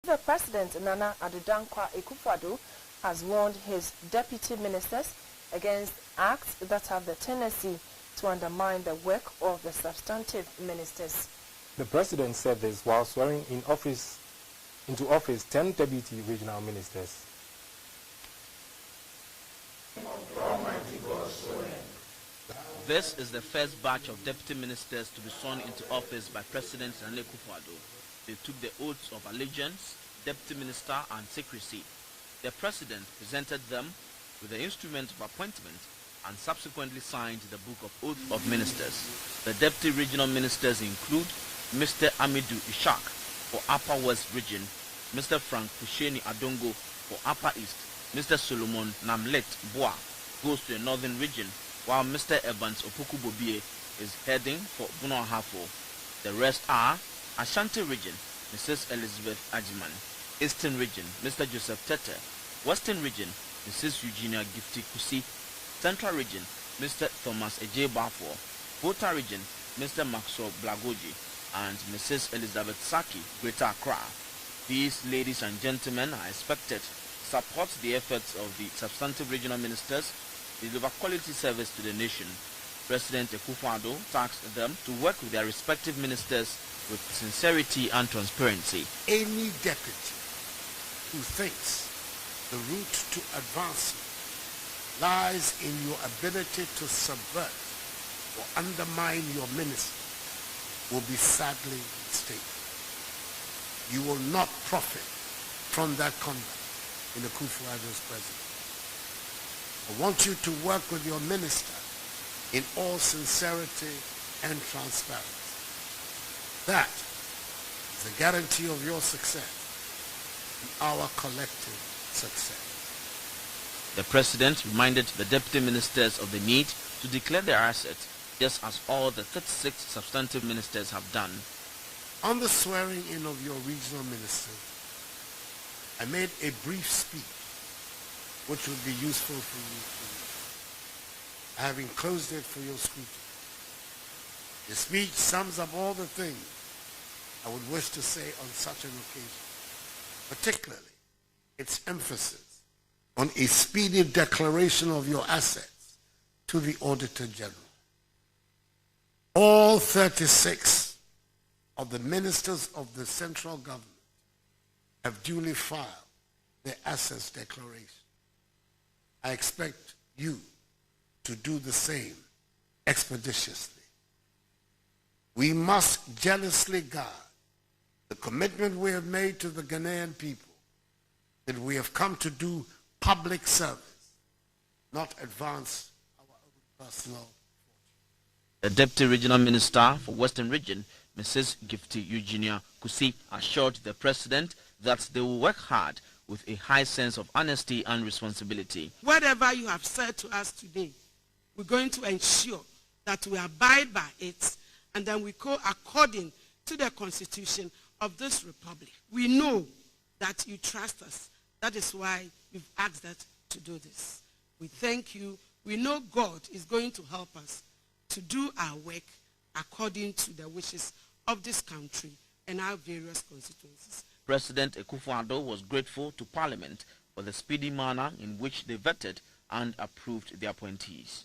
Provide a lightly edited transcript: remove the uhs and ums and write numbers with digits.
The President, Nana Addo Akufo, has warned his deputy ministers against acts that have the tendency to undermine the work of the substantive ministers. The President said this while swearing into office 10 deputy regional ministers. This is the first batch of deputy ministers to be sworn into office by President Akufo. They took the oaths of allegiance, deputy minister and secrecy. The President presented them with the instrument of appointment and subsequently signed the Book of Oath of Ministers. The deputy regional ministers include Mr. Amidu Ishak for Upper West Region, Mr. Frank Pusheni Adongo for Upper East, Mr. Solomon Namlet Boa goes to the Northern Region, while Mr. Evans Opokubobie is heading for Bunohafo. The rest are Ashanti Region, Mrs. Elizabeth Ajiman, Eastern Region, Mr. Joseph Tete, Western Region, Mrs. Eugenia Gifty Kusi, Central Region, Mr. Thomas Eje Bafor, Volta Region, Mr. Maxwell Blagoji, and Mrs. Elizabeth Saki, Greater Accra. These ladies and gentlemen are expected to support the efforts of the substantive regional ministers to deliver quality service to the nation. President Akufo tasked them to work with their respective ministers with sincerity and transparency. Any deputy who thinks the route to advancement lies in your ability to subvert or undermine your minister will be sadly mistaken. You will not profit from that conduct in Akufo-Addo's presidency. I want you to work with your minister in all sincerity and transparency. That is a guarantee of your success and our collective success. The President reminded the deputy ministers of the need to declare their assets, just as all the 36 substantive ministers have done. On the swearing in of your regional ministers, I made a brief speech which would be useful for you. I have enclosed it for your scrutiny. The speech sums up all the things I would wish to say on such an occasion, particularly its emphasis on a speedy declaration of your assets to the Auditor General. All 36 of the ministers of the central government have duly filed their assets declaration. I expect you to do the same expeditiously. We must jealously guard the commitment we have made to the Ghanaian people that we have come to do public service, not advance our own personal fortune. The Deputy Regional Minister for Western Region, Mrs. Gifty Eugenia Kusi, assured the President that they will work hard with a high sense of honesty and responsibility. Whatever you have said to us today, we're going to ensure that we abide by it and then we go according to the Constitution of this Republic. We know that you trust us. That is why you've asked us to do this. We thank you. We know God is going to help us to do our work according to the wishes of this country and our various constituencies. President Akufo-Addo was grateful to Parliament for the speedy manner in which they vetted and approved the appointees.